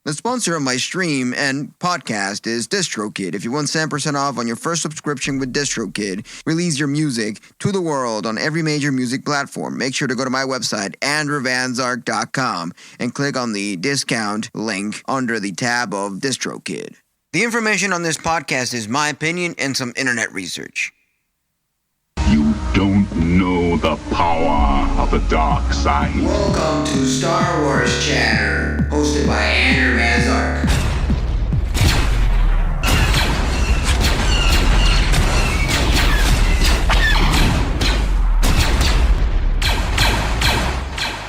The sponsor of my stream and podcast is DistroKid. If you want 10% off on your first subscription with DistroKid, release your music to the world on every major music platform. Make sure to go to my website, andrewvanzark.com, and click on the discount link under the tab of DistroKid. The information on this podcast is my opinion and some internet research. You don't know the power of the dark side. Welcome to Star Wars Chatter, hosted by Andrew Van Zark.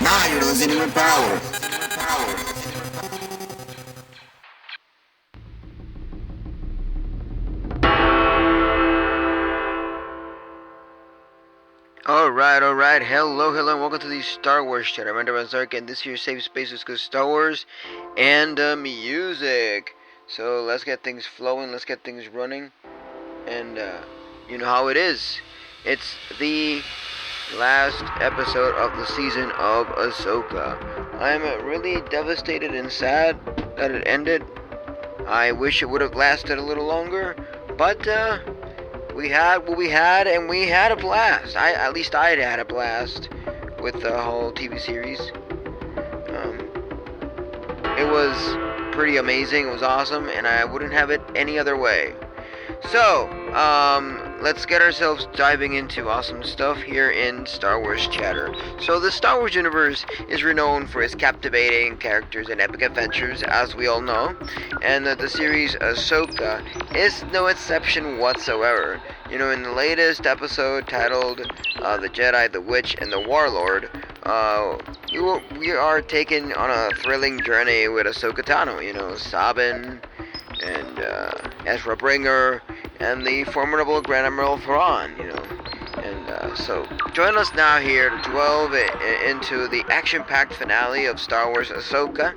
Now you're listening with power. Alright, hello, and welcome to the Star Wars Chatter. I'm Andrew Van Zark, and this year's safe space is good Star Wars and music. So let's get things flowing, let's get things running, and you know how it is. It's the last episode of the season of Ahsoka. I'm really devastated and sad that it ended. I wish it would have lasted a little longer, but we had what we had, and we had a blast. At least I had a blast with the whole TV series. It was pretty amazing. It was awesome, and I wouldn't have it any other way. So, let's get ourselves diving into awesome stuff here in Star Wars Chatter. So, the Star Wars universe is renowned for its captivating characters and epic adventures, as we all know. And the series Ahsoka is no exception whatsoever. You know, in the latest episode titled The Jedi, the Witch, and the Warlord, we are taken on a thrilling journey with Ahsoka Tano. You know, Sabin, and Ezra Bringer, and the formidable Grand Admiral Thrawn, you know. And so, join us now here to delve into the action-packed finale of Star Wars Ahsoka,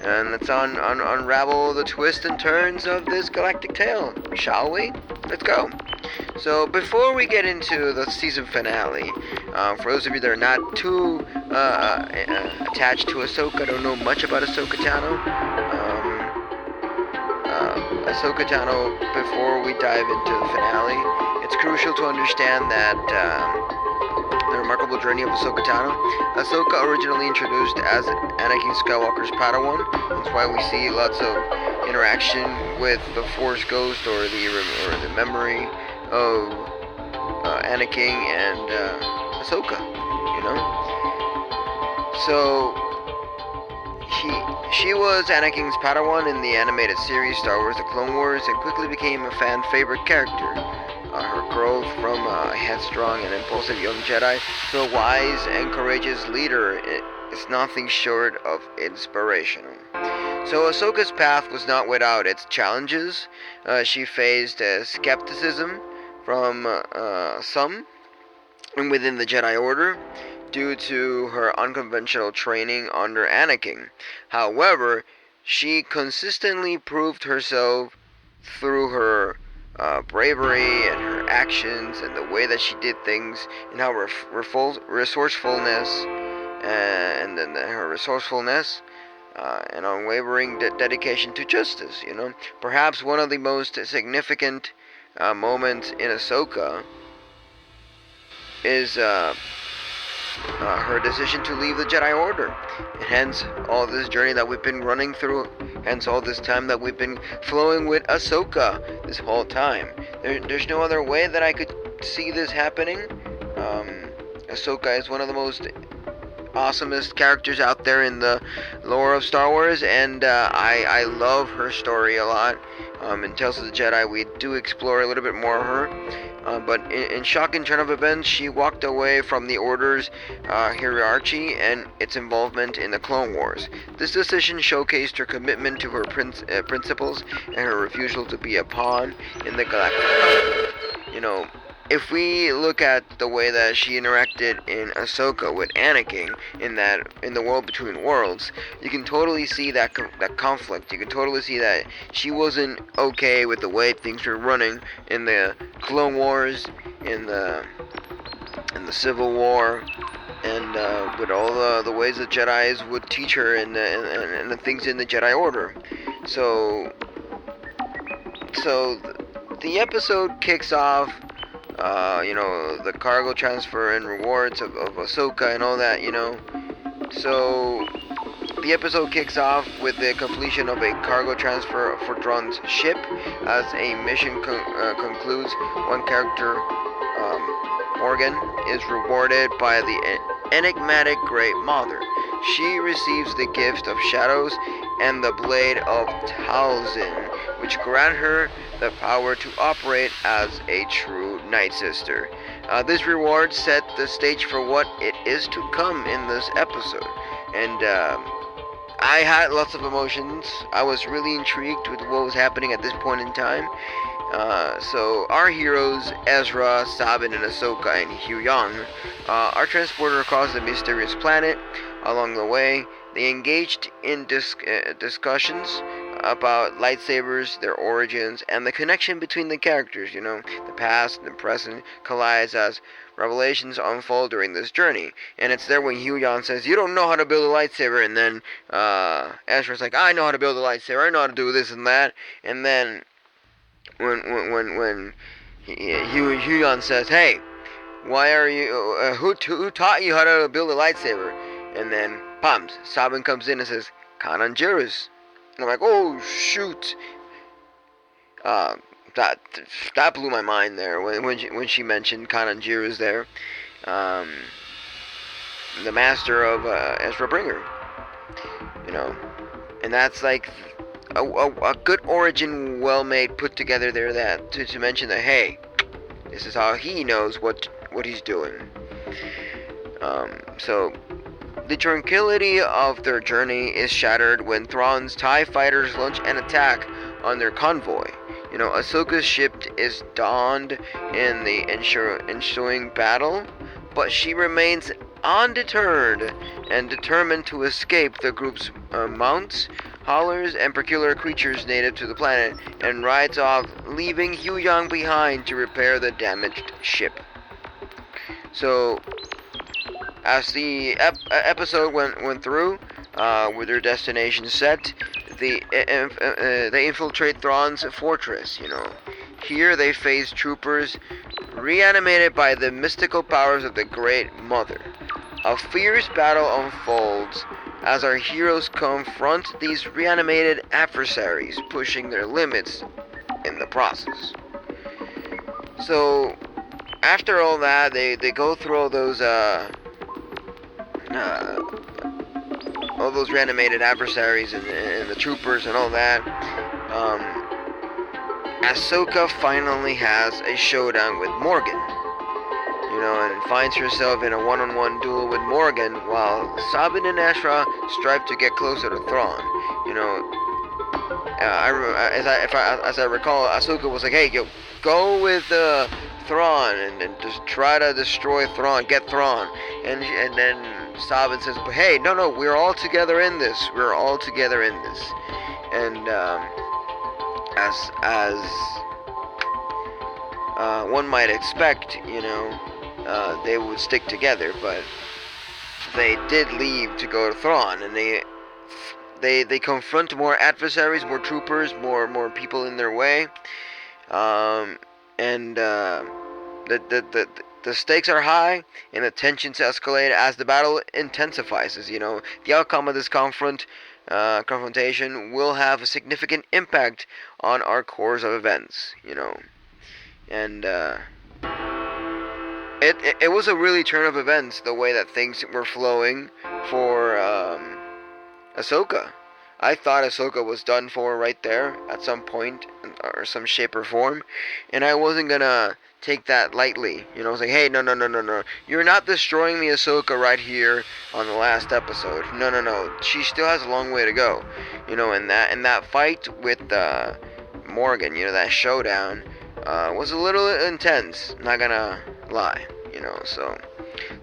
and let's unravel the twists and turns of this galactic tale, shall we? Let's go. So, before we get into the season finale, for those of you that are not too attached to Ahsoka, don't know much about Ahsoka Tano, Ahsoka Tano, before we dive into the finale, it's crucial to understand that the remarkable journey of Ahsoka Tano. Ahsoka, originally introduced as Anakin Skywalker's Padawan, that's why we see lots of interaction with the Force Ghost or the memory of Anakin and Ahsoka, you know. So she was Anakin's Padawan in the animated series Star Wars The Clone Wars, and quickly became a fan favorite character. Her growth from a headstrong and impulsive young Jedi to a wise and courageous leader is nothing short of inspirational. So Ahsoka's path was not without its challenges. She faced skepticism from some within the Jedi Order, due to her unconventional training under Anakin. However, she consistently proved herself through her bravery and her actions and the way that she did things, and her resourcefulness and unwavering dedication to justice. You know, perhaps one of the most significant moments in Ahsoka is her decision to leave the Jedi Order, and hence all this journey that we've been running through, hence all this time that we've been flowing with Ahsoka this whole time. There's no other way that I could see this happening. Ahsoka is one of the most awesomest characters out there in the lore of Star Wars, and I love her story a lot. In Tales of the Jedi, we do explore a little bit more of her, but in shocking turn of events, she walked away from the Order's hierarchy and its involvement in the Clone Wars. This decision showcased her commitment to her principles and her refusal to be a pawn in the galactic conflict. You know, if we look at the way that she interacted in Ahsoka with Anakin in the World Between Worlds, you can totally see that conflict. You can totally see that she wasn't okay with the way things were running in the Clone Wars, in the Civil War, and with all the ways the Jedi's would teach her, and the things in the Jedi Order. So the episode kicks off, the cargo transfer and rewards of Ahsoka and all that, So the episode kicks off with the completion of a cargo transfer for Thrawn's ship. As a mission concludes, one character, Morgan, is rewarded by the enigmatic Great Mother. She receives the gift of shadows and the blade of Talzin, which grant her the power to operate as a true Night Sister. This reward set the stage for what it is to come in this episode, and I had lots of emotions. I was really intrigued with what was happening at this point in time. So our heroes, Ezra, Sabin, and Ahsoka, and Huyang, are transported across the mysterious planet. Along the way, they engaged in discussions about lightsabers, their origins, and the connection between the characters. The past and the present collides as revelations unfold during this journey. And it's there when Huyang says, "You don't know how to build a lightsaber," and then Ezra's like, "I know how to build a lightsaber. I know how to do this and that." And then when Huyang says, "Hey, why are you? Who taught you how to build a lightsaber?" And then Sabin comes in and says, "Kanan Jarrus." And I'm like, "Oh shoot!" That blew my mind there when she mentioned Kanan Jarrus there, the master of Ezra Bringer. And that's like a good origin, well made, put together there. That to mention that, hey, this is how he knows what he's doing. So the tranquility of their journey is shattered when Thrawn's TIE fighters launch an attack on their convoy. Ahsoka's ship is donned in the ensuing battle, but she remains undeterred and determined to escape the group's mounts, haulers, and peculiar creatures native to the planet, and rides off, leaving Huyang behind to repair the damaged ship. So, as the episode went through, with their destination set, they infiltrate Thrawn's fortress. Here they face troopers reanimated by the mystical powers of the Great Mother. A fierce battle unfolds as our heroes confront these reanimated adversaries, pushing their limits in the process. So, after all that, they go through all those reanimated adversaries and the troopers and all that. Ahsoka finally has a showdown with Morgan, and finds herself in a one-on-one duel with Morgan, while Sabin and Ezra strive to get closer to Thrawn. As I recall, Ahsoka was like, "Hey, go with Thrawn and just try to destroy Thrawn, get Thrawn," and then Sabin says, "But hey, no, we're all together in this. We're all together in this." And as one might expect, they would stick together, but they did leave to go to Thrawn, and they confront more adversaries, more troopers, more people in their way, and the stakes are high, and the tensions escalate as the battle intensifies. The outcome of this confrontation will have a significant impact on our course of events. And it was a really turn of events, the way that things were flowing for Ahsoka. I thought Ahsoka was done for right there at some point, or some shape or form, and I wasn't gonna take that lightly. I was like, "Hey, no, you're not destroying me, Ahsoka, right here on the last episode. No, she still has a long way to go." And that fight with Morgan, that showdown, was a little intense. Not gonna lie, So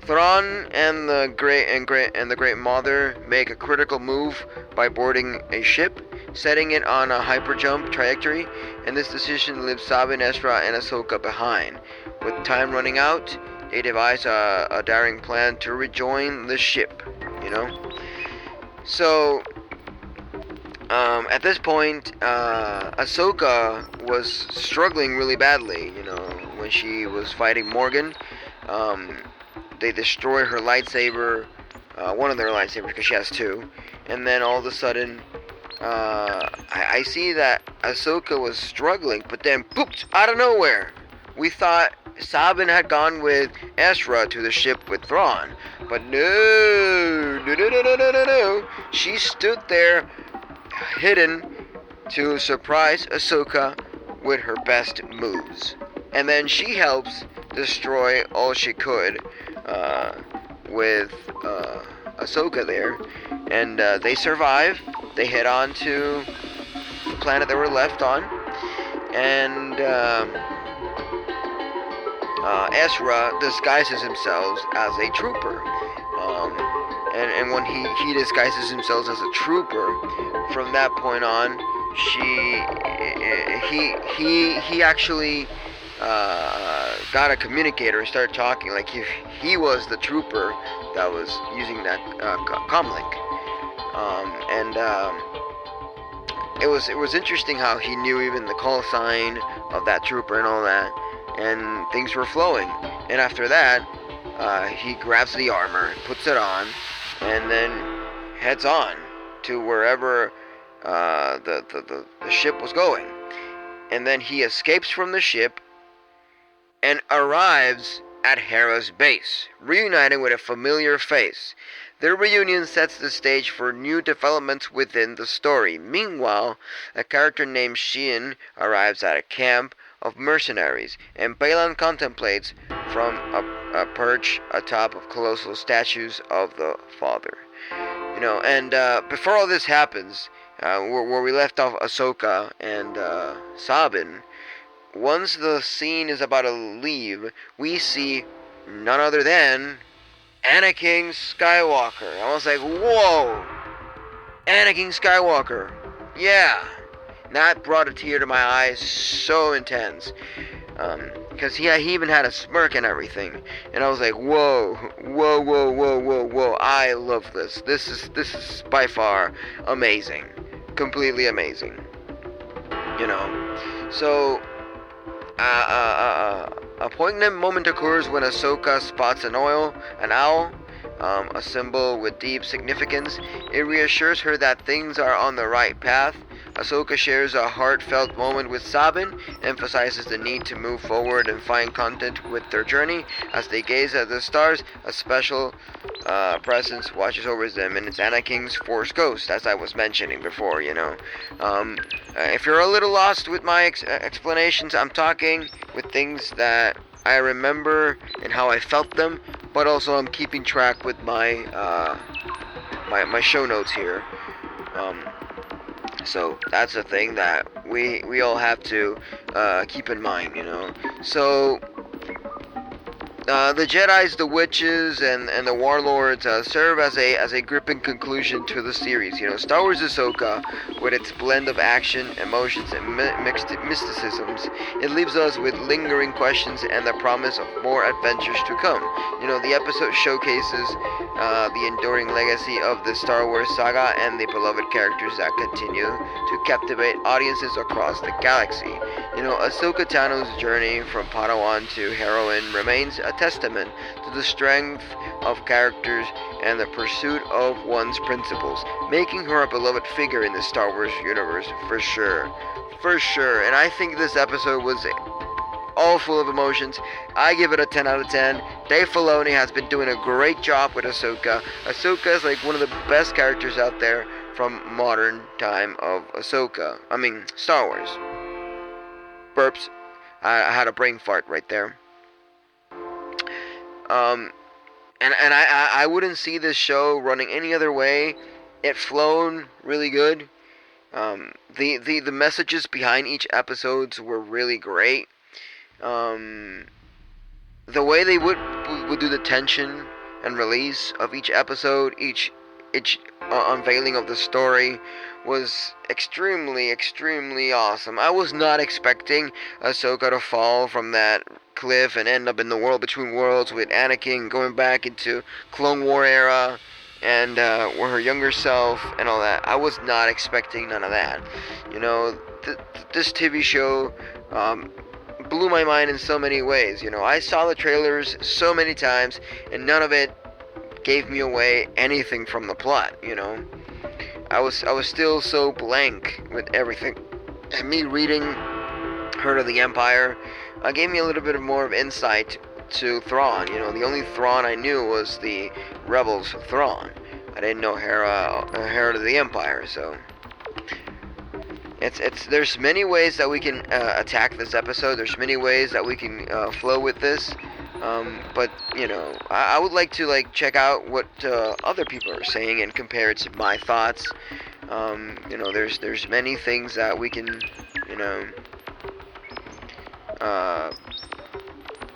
Thrawn and the Great Mother make a critical move by boarding a ship, setting it on a hyperjump trajectory, and this decision leaves Sabin, Ezra, and Ahsoka behind. With time running out, they devise a daring plan to rejoin the ship, you know. So at this point, Ahsoka was struggling really badly, you know, when she was fighting Morgan. They destroy her lightsaber, one of their lightsabers, because she has two, and then all of a sudden, I see that Ahsoka was struggling, but then, poops, out of nowhere, we thought Sabin had gone with Ezra to the ship with Thrawn, but no, she stood there, hidden, to surprise Ahsoka with her best moves. And then she helps destroy all she could with Ahsoka there. And they survive. They head on to the planet they were left on. And Ezra disguises himself as a trooper. And when he disguises himself as a trooper, from that point on, he actually got a communicator and started talking like if he was the trooper that was using that comlink. It was interesting how he knew even the call sign of that trooper and all that, and things were flowing. And after that, he grabs the armor, puts it on, and then heads on to wherever the ship was going. And then he escapes from the ship and arrives at Hera's base, reuniting with a familiar face. Their reunion sets the stage for new developments within the story. Meanwhile, a character named Sheehan arrives at a camp of mercenaries, and Balan contemplates from a perch atop of colossal statues of the Father. You know, and before all this happens, where we left off Ahsoka and Sabin, once the scene is about to leave, we see none other than Anakin Skywalker. I was like, whoa! Anakin Skywalker. Yeah. That brought a tear to my eyes, so intense. Because he even had a smirk and everything. And I was like, whoa. I love this. This is by far amazing. Completely amazing. You know. So, a poignant moment occurs when Ahsoka spots an owl, a symbol with deep significance. It reassures her that things are on the right path. Ahsoka shares a heartfelt moment with Sabin, emphasizes the need to move forward and find content with their journey. As they gaze at the stars, a special presence watches over them, and it's Anakin's Force Ghost, as I was mentioning before, you know. If you're a little lost with my explanations, I'm talking with things that I remember and how I felt them, but also I'm keeping track with my my show notes here. So that's a thing that we all have to keep in mind, you know. So the Jedis, the witches, and the warlords serve as a gripping conclusion to the series. You know, Star Wars Ahsoka, with its blend of action, emotions, and mixed mysticisms, it leaves us with lingering questions and the promise of more adventures to come. You know, the episode showcases the enduring legacy of the Star Wars saga and the beloved characters that continue to captivate audiences across the galaxy. You know, Ahsoka Tano's journey from Padawan to heroine remains a testament to the strength of characters and the pursuit of one's principles, making her a beloved figure in the Star Wars universe for sure. And I think this episode was all full of emotions. I give it a 10 out of 10. Dave Filoni has been doing a great job with Ahsoka. Ahsoka is like one of the best characters out there from modern time of Star Wars. Burps. I had a brain fart right there. And I wouldn't see this show running any other way. It flown really good. The messages behind each episodes were really great. The way they would do the tension and release of each episode, each unveiling of the story was extremely awesome. I was not expecting Ahsoka to fall from that cliff and end up in the world between worlds with Anakin going back into Clone War era and with her younger self and all that. I was not expecting none of that. You know, this TV show blew my mind in so many ways. You know, I saw the trailers so many times and none of it gave me away anything from the plot. You know, I was still so blank with everything, and me reading Heart of the Empire gave me a little bit more of insight to Thrawn. You know, the only Thrawn I knew was the Rebels Thrawn. I didn't know Heart of the Empire, so there's many ways that we can attack this episode. There's many ways that we can flow with this. But you know, I would like to check out what other people are saying and compare it to my thoughts. You know, there's many things that we can, you know,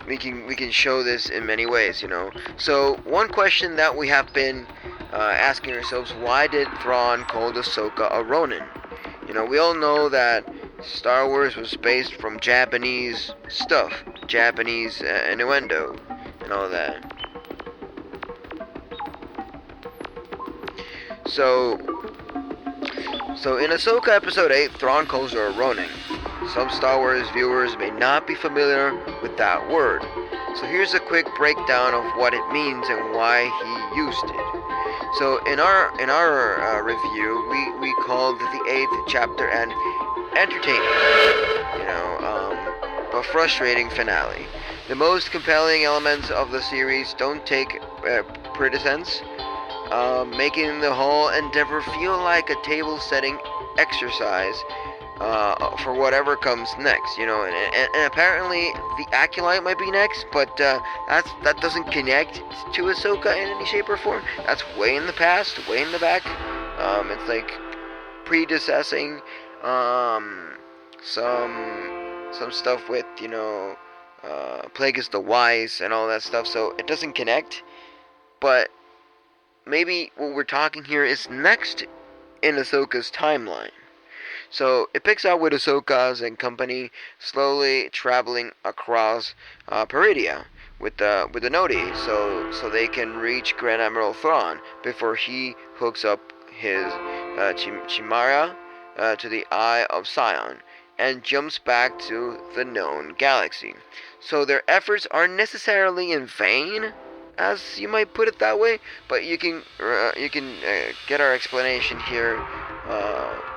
we can show this in many ways. You know, so one question that we have been asking ourselves: why did Thrawn call Ahsoka a Ronin? You know, we all know that Star Wars was based from Japanese stuff, Japanese innuendo, and all that. So in Ahsoka Episode 8, Thrawn calls her a Ronin. Some Star Wars viewers may not be familiar with that word. So here's a quick breakdown of what it means and why he used it. So in our review, we called the 8th chapter an entertaining, you know, but frustrating finale. The most compelling elements of the series don't take precedence, making the whole endeavor feel like a table-setting exercise for whatever comes next, you know. And apparently the Acolyte might be next, but that doesn't connect to Ahsoka in any shape or form. That's way in the past, way in the back. It's like predecessing some stuff with, you know, Plagueis the Wise and all that stuff, so it doesn't connect. But maybe what we're talking here is next in Ahsoka's timeline. So it picks out with Ahsoka and company slowly traveling across Peridia with the Noti, so they can reach Grand Admiral Thrawn before he hooks up his Chimera to the Eye of Sion and jumps back to the known galaxy. So their efforts aren't necessarily in vain, as you might put it that way, but you can get our explanation here.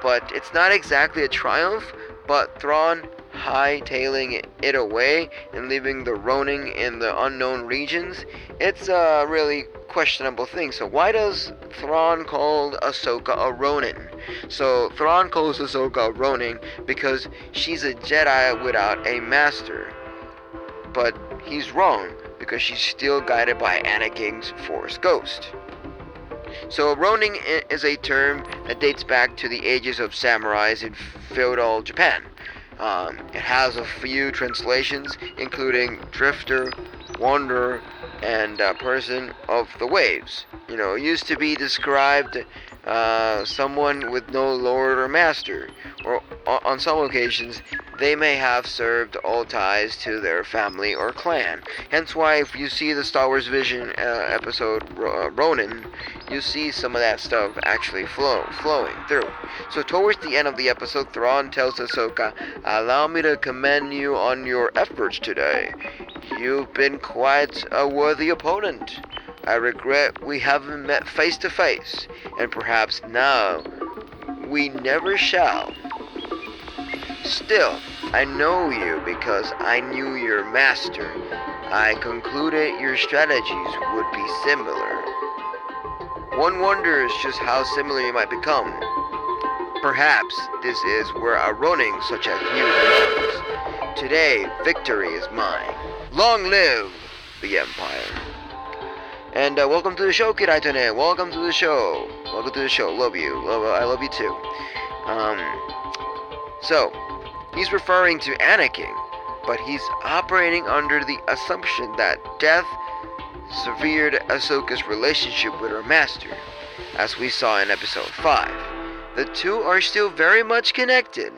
But it's not exactly a triumph, but Thrawn hightailing it away and leaving the Ronin in the unknown regions, it's a really questionable thing. So why does Thrawn call Ahsoka a Ronin? So Thrawn calls Ahsoka a Ronin because she's a Jedi without a master. But he's wrong, because she's still guided by Anakin's Force Ghost. So Ronin is a term that dates back to the ages of samurais in feudal Japan. It has a few translations, including drifter, wanderer, and person of the waves. You know, it used to be described someone with no lord or master, or on some occasions they may have served all ties to their family or clan. Hence why if you see the Star Wars Vision episode Ronin, you see some of that stuff actually flowing through. So towards the end of the episode, Thrawn tells Ahsoka, "Allow me to commend you on your efforts today. You've been quite a worthy opponent. I regret we haven't met face to face, and perhaps now we never shall. Still, I know you because I knew your master. I concluded your strategies would be similar. One wonders just how similar you might become. Perhaps this is where a Ronin such as you belongs. Today, victory is mine. Long live the Empire." And welcome to the show, Kid Aitone. Welcome to the show. Welcome to the show. Love you. I love you too. So, he's referring to Anakin, but he's operating under the assumption that death severed Ahsoka's relationship with her master. as we saw in episode 5. The two are still very much connected,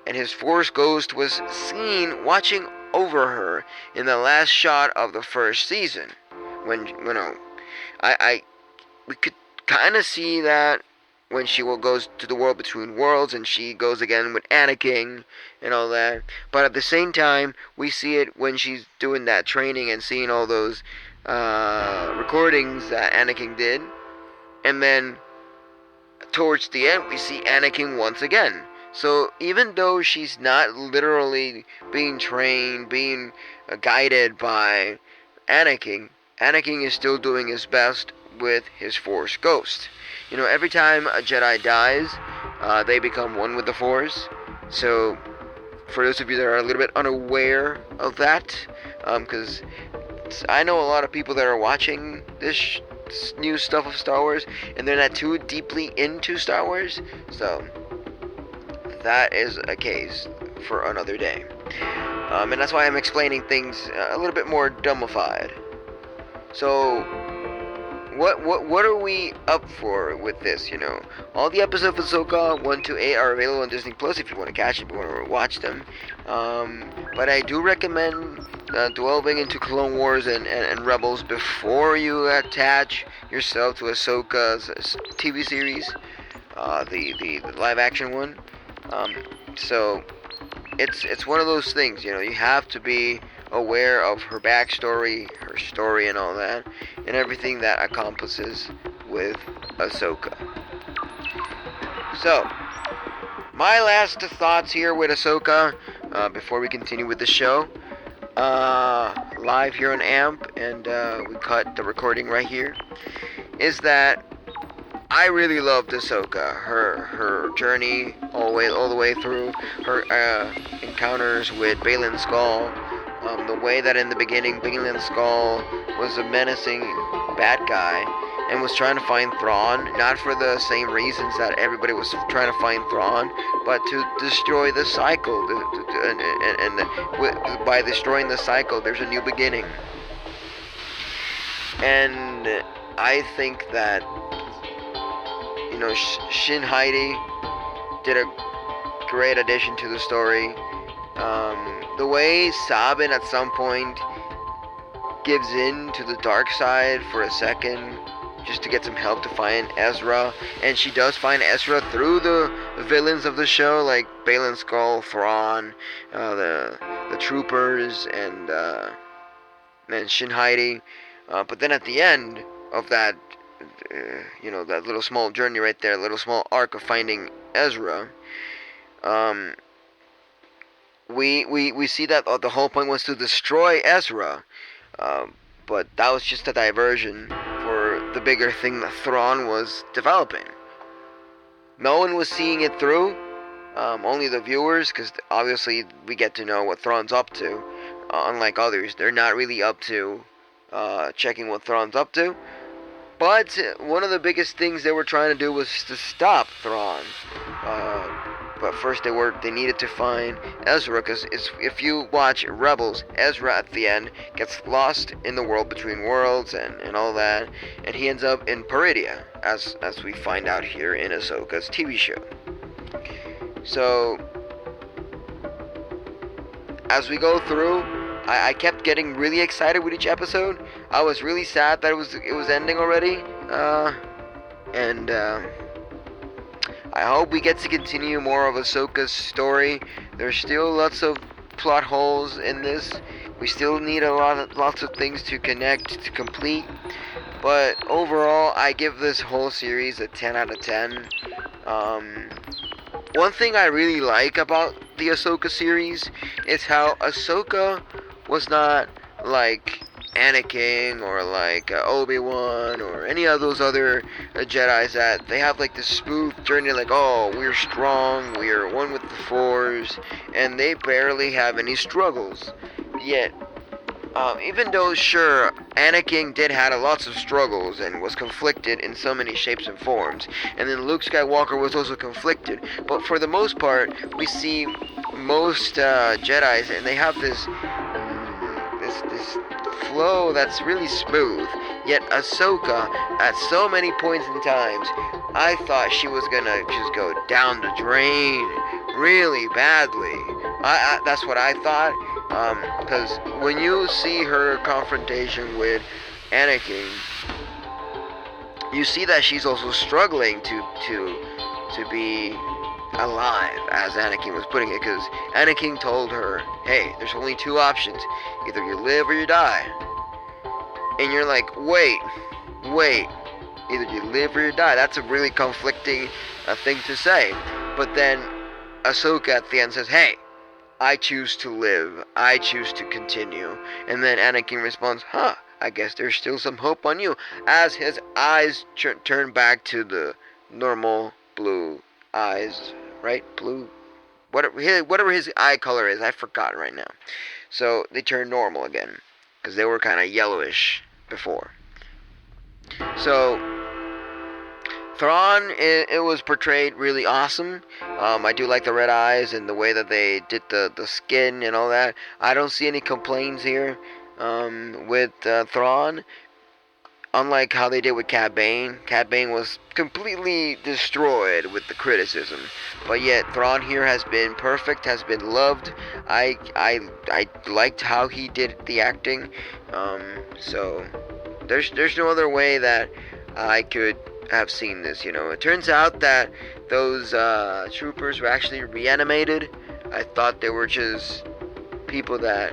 and his Force ghost was seen watching over her in the last shot of the first season. When, we could kind of see that when she goes to the world between worlds and she goes again with Anakin and all that. But at the same time, we see it when she's doing that training and seeing all those recordings that Anakin did. And then towards the end, we see Anakin once again. So even though she's not literally being trained, being guided by Anakin, Anakin is still doing his best with his Force ghost. You know, every time a Jedi dies, they become one with the Force. So, for those of you that are a little bit unaware of that, because I know a lot of people that are watching this new stuff of Star Wars, and they're not too deeply into Star Wars, so that is a case for another day. And that's why I'm explaining things a little bit more dumbified. So, what are we up for with this, you know? All the episodes of Ahsoka 1 to 8 are available on Disney Plus if you want to catch it, if you want to watch them. But I do recommend delving into Clone Wars and Rebels before you attach yourself to Ahsoka's TV series, the live action one. So it's one of those things, you know, you have to be aware of her backstory, her story and all that, and everything that accomplishes with Ahsoka. So, my last thoughts here with Ahsoka, before we continue with the show, live here on AMP, and we cut the recording right here, is that I really loved Ahsoka, her journey all the way through, her encounters with Baylan Skoll. The way that in the beginning Baylan Skoll was a menacing bad guy and was trying to find Thrawn, not for the same reasons that everybody was trying to find Thrawn, but to destroy the cycle. By destroying the cycle, there's a new beginning. And I think that, you know, Shin Heidi did a great addition to the story. The way Sabin at some point gives in to the dark side for a second just to get some help to find Ezra, and she does find Ezra through the villains of the show like Baylan Skoll, Thrawn, the troopers, and Shin Heidi. But then at the end of that, you know, that little small journey right there, little small arc of finding Ezra, we see that the whole point was to destroy Ezra, but that was just a diversion for the bigger thing that Thrawn was developing. No one was seeing it through, only the viewers, because obviously we get to know what Thrawn's up to. Unlike others, they're not really up to checking what Thrawn's up to. But one of the biggest things they were trying to do was to stop Thrawn. But first they needed to find Ezra, because if you watch Rebels, Ezra at the end gets lost in the world between worlds and all that, and he ends up in Peridia, as we find out here in Ahsoka's TV show. So, as we go through, I kept getting really excited with each episode. I was really sad that it was ending already, and I hope we get to continue more of Ahsoka's story. There's still lots of plot holes in this. We still need lots of things to connect, to complete. But overall, I give this whole series a 10 out of 10. One thing I really like about the Ahsoka series is how Ahsoka was not like Anakin or like Obi-Wan or any of those other Jedis that they have like this smooth journey, like, oh, we're strong, we are one with the Force, and they barely have any struggles. Yet, even though, sure, Anakin did have lots of struggles and was conflicted in so many shapes and forms, and then Luke Skywalker was also conflicted, but for the most part, we see most Jedis, and they have this flow that's really smooth. Yet Ahsoka, at so many points in times, I thought she was gonna just go down the drain really badly. That's what I thought. Because when you see her confrontation with Anakin, you see that she's also struggling to be alive, as Anakin was putting it, because Anakin told her, hey, there's only two options. Either you live or you die. And you're like, wait. Either you live or you die. That's a really conflicting thing to say. But then Ahsoka at the end says, hey, I choose to live. I choose to continue. And then Anakin responds, I guess there's still some hope on you, as his eyes turn back to the normal blue eyes, right? Blue, whatever his eye color is, I forgot right now. So they turn normal again, because they were kind of yellowish before. So Thrawn, it was portrayed really awesome. I do like the red eyes and the way that they did the skin and all that. I don't see any complaints here with Thrawn. Unlike how they did with Cad Bane. Cad Bane was completely destroyed with the criticism. But yet Thrawn here has been perfect, has been loved. I liked how he did the acting. So there's no other way that I could have seen this, you know. It turns out that those troopers were actually reanimated. I thought they were just people that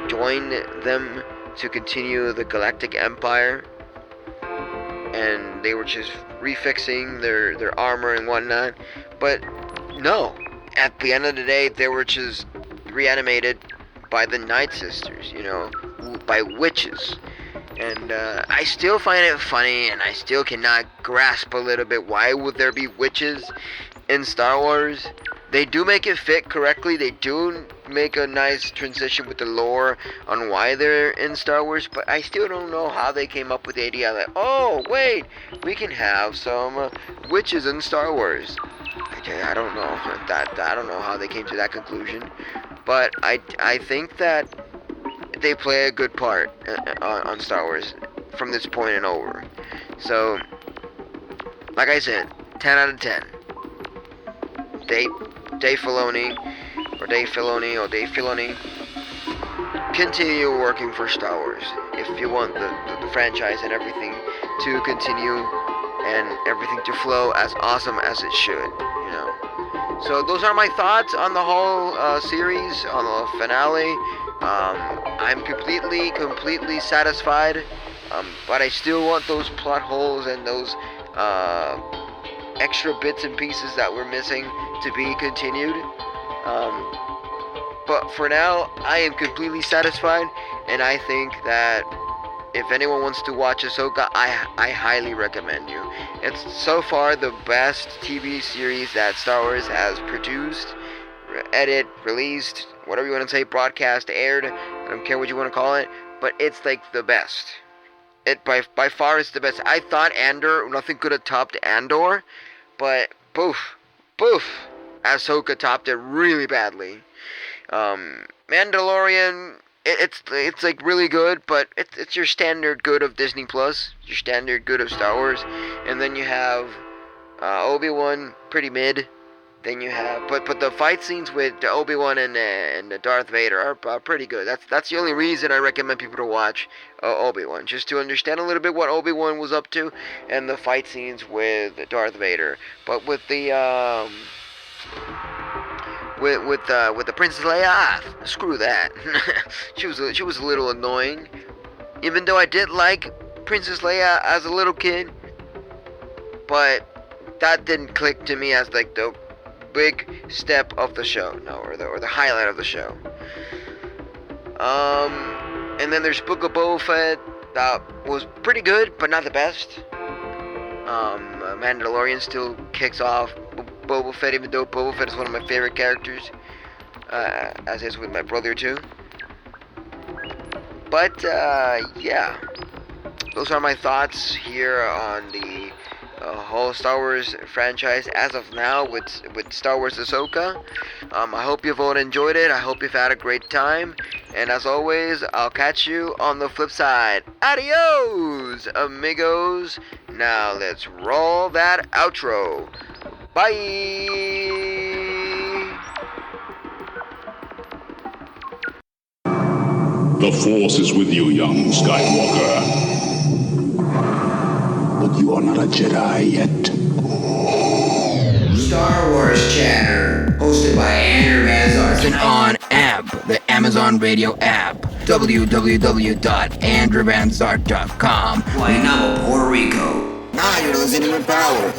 joined them to continue the Galactic Empire, and they were just refixing their armor and whatnot. But no, at the end of the day, they were just reanimated by the Night Sisters, you know, by witches. And I still find it funny, and I still cannot grasp a little bit why would there be witches in Star Wars. They do make it fit correctly. They do make a nice transition with the lore on why they're in Star Wars, but I still don't know how they came up with the idea like, oh wait, we can have some witches in Star Wars. I don't know I don't know how they came to that conclusion, but I think that they play a good part on Star Wars from this point and over. So, like I said, 10 out of 10. Dave Filoni, continue working for Star Wars if you want the franchise and everything to continue and everything to flow as awesome as it should, you know. So those are my thoughts on the whole series, on the finale. I'm completely satisfied, but I still want those plot holes and those extra bits and pieces that we're missing to be continued. But for now, I am completely satisfied, and I think that if anyone wants to watch Ahsoka, I highly recommend you. It's so far the best TV series that Star Wars has produced, released, whatever you want to say, broadcast, aired. I don't care what you want to call it, but it's like the best. It by far is the best. I thought Andor, nothing could have topped Andor, but boof, Ahsoka topped it really badly. Mandalorian, it's like really good, but it's your standard good of Disney Plus, your standard good of Star Wars, and then you have Obi-Wan, pretty mid. Then you have, but the fight scenes with Obi-Wan and Darth Vader are pretty good. That's the only reason I recommend people to watch Obi-Wan, just to understand a little bit what Obi-Wan was up to, and the fight scenes with Darth Vader. But with the with the Princess Leia, screw that. she was a little annoying, even though I did like Princess Leia as a little kid, but that didn't click to me as like the big step of the show, or the highlight of the show. And then there's Book of Boba Fett, that was pretty good, but not the best. Mandalorian still kicks off Boba Fett, even though Boba Fett is one of my favorite characters, as is with my brother too. But yeah, those are my thoughts here on the whole Star Wars franchise as of now with Star Wars Ahsoka. I hope you've all enjoyed it. I hope you've had a great time. And as always, I'll catch you on the flip side. Adios, amigos. Now let's roll that outro. Bye. The Force is with you, young Skywalker. But you are not a Jedi yet. Star Wars Chatter, hosted by Andrew Mazar. Listen on AMP, the Amazon Radio app. www.andrewvanzart.com. Guaynabo, Puerto Rico. Now you're losing your power.